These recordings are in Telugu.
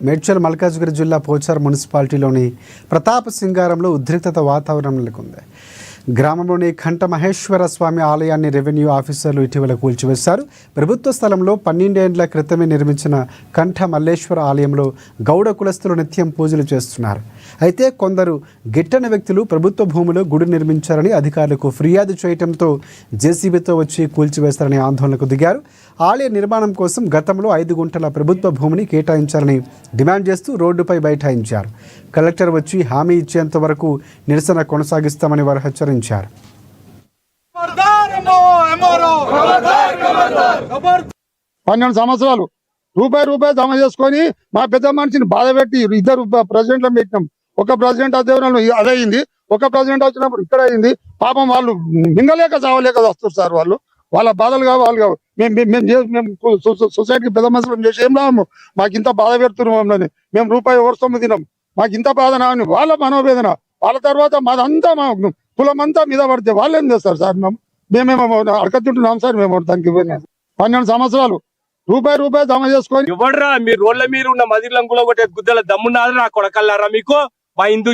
మేడ్చల్ మల్కాజ్గిరి జిల్లా పోచార్ మున్సిపాలిటీలోని ప్రతాప్ సింగారంలో ఉద్రిక్తత వాతావరణం నెలకొంది. గ్రామంలోని కంఠ మహేశ్వర స్వామి ఆలయాన్ని రెవెన్యూ ఆఫీసర్లు ఇటీవల కూల్చివేశారు. ప్రభుత్వ స్థలంలో 12 ఏళ్ల క్రితమే నిర్మించిన కంఠ మల్లేశ్వర ఆలయంలో గౌడ కులస్తులు నిత్యం పూజలు చేస్తున్నారు. అయితే కొందరు గిట్టని వ్యక్తులు ప్రభుత్వ భూమిలో గుడి నిర్మించారని అధికారులకు ఫిర్యాదు చేయడంతో జేసీబీతో వచ్చి కూల్చివేస్తారని ఆందోళనకు దిగారు. ఆలయ నిర్మాణం కోసం గతంలో 5 గుంటల ప్రభుత్వ భూమిని కేటాయించాలని డిమాండ్ చేస్తూ రోడ్డుపై బైఠాయించారు. కలెక్టర్ వచ్చి హామీ ఇచ్చేంత వరకు నిరసన కొనసాగిస్తామని వారు హెచ్చరించారు. 12 సంవత్సరాలు రూపాయి జమ చేసుకొని మా పెద్ద మనిషిని బాధ పెట్టి 2 ప్రెసిడెంట్లను పెట్టినాం. ఒక ప్రెసిడెంట్ అదేవరంలో అదయింది, ఒక ప్రెసిడెంట్ వచ్చినప్పుడు ఇక్కడ అయింది. పాపం వాళ్ళు మింగలేక చావలేక వస్తారు సార్. వాళ్ళ బాధలు కావు. మేము సొసైటీకి పెద్ద మనుషులు చేసి ఏం రాము, మాకు ఇంత బాధ పెడుతున్నాం. మేము రూపాయి ఓర్సొమ్ము తినాం, మాకు ఇంత బాధ నాని వాళ్ళ మనోవేదన. వాళ్ళ తర్వాత మాదంతా మా కులమంతా మీద పడితే వాళ్ళు ఏం చేస్తారు సార్? మేమేమో అడకతుంటున్నాం సార్. మేము దానికి 12 సంవత్సరాలు రూపాయి జమ చేసుకొని ఇవ్వడరా మీరు రోడ్ల మీరు ఉన్న మదిలంగులో ఒకటి గుద్దల దమ్మున్నారు నా కొడకల్లారా. మీకు మా హిందూ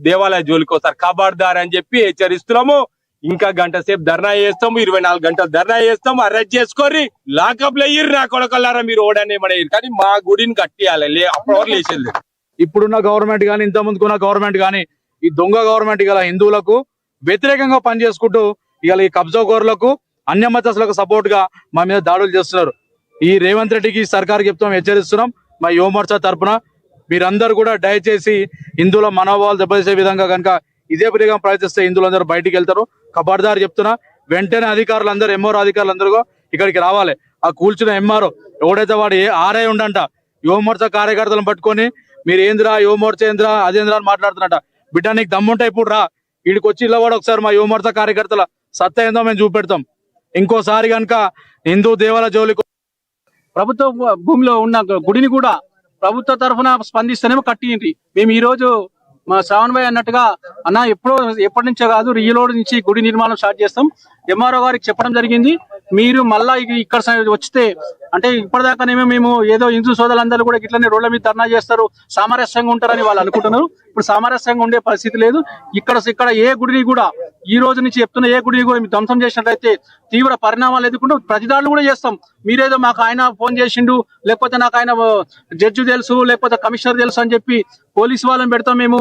దేవాలయ జోలికి వస్తారు కబార్దార్ అని చెప్పి హెచ్చరిస్తున్నాము. ఇంకా గంట సేపు ధర్నా చేస్తాము, 24 గంటలు ధర్నా చేస్తాము. అరెస్ట్ చేసుకొని లాకప్ లో అయ్యిరు నా కొడకల్లారా. మీరు ఓడనేమని కానీ మా గుడిని కట్టియాలి, అప్పుడు లేచేది. ఇప్పుడున్న గవర్నమెంట్ గానీ ఇంత ముందుకున్న గవర్నమెంట్ గానీ ఈ దొంగ గవర్నమెంట్ గల హిందువులకు వ్యతిరేకంగా పనిచేసుకుంటూ ఇవాళ ఈ కబ్జాకోరులకు అన్యమతస్తులకు సపోర్ట్ గా మా మీద దాడులు చేస్తున్నారు. ఈ రేవంత్ రెడ్డికి సర్కార్ చెప్తాం, హెచ్చరిస్తున్నాం. మా యువమోర్చా తరఫున మీరందరూ కూడా దయచేసి హిందువుల మనోభావాలు దెబ్బతీసే విధంగా కనుక ఇదే విధంగా ప్రయత్నిస్తే హిందువులందరూ బయటికి వెళ్తారు. ఖబర్దార్ చెప్తున్నా, వెంటనే అధికారులందరూ ఎంఆర్ఓ అధికారులందరూ ఇక్కడికి రావాలి. ఆ కూల్చిన ఎంఆర్ఓ ఎవడైతే వాడు ఆర్ఐ ఉండంట యువమోర్చా కార్యకర్తలను పట్టుకొని మీరు ఏంద్రా యువమోర్చా ఏంద్రా అదేంద్రా అని మాట్లాడుతున్నట. బిడ్డ నీకు దమ్ముంటే ఇప్పుడు రా, వీడికి వచ్చి ఇళ్ళవాడు ఒకసారి మా యువమోర్చా కార్యకర్తల సత్తా ఏందో మేము చూపెడతాం. ఇంకోసారి కనుక హిందూ దేవాలయ జోలికి ప్రభుత్వ భూమిలో ఉన్న గుడిని కూడా ప్రభుత్వ తరఫున స్పందిస్తేనేమో కట్టింది. మేము ఈ రోజు మా శ్రావణ్ భాయ్ అన్నట్టుగా అన్న ఎప్పటి నుంచో కాదు, రీలోడ్ నుంచి గుడి నిర్మాణం స్టార్ట్ చేస్తాం. ఎంఆర్ఓ గారికి చెప్పడం జరిగింది. మీరు మళ్ళా ఇక్కడ వచ్చితే అంటే ఇప్పటిదాకానేమో మేము ఏదో హిందూ సోదరులందరూ కూడా ఇట్లనే రోడ్ల మీద ధర్నా చేస్తారు, సామరస్యంగా ఉంటారని వాళ్ళు అనుకుంటున్నారు. ఇప్పుడు సామరస్యంగా ఉండే పరిస్థితి లేదు. ఇక్కడ ఏ గుడిని కూడా ఈ రోజు నుంచి చెప్తున్న ఏ గుడిని కూడా మీరు ధ్వంసం చేసినట్లయితే తీవ్ర పరిణామాలు ఎదుర్కొంటూ ప్రతిదాడులు కూడా చేస్తాం. మీరేదో మాకు ఆయన ఫోన్ చేసిండు, లేకపోతే నాకు ఆయన జడ్జి తెలుసు, లేకపోతే కమిషనర్ తెలుసు అని చెప్పి పోలీసు వాళ్ళని పెడతాం. మేము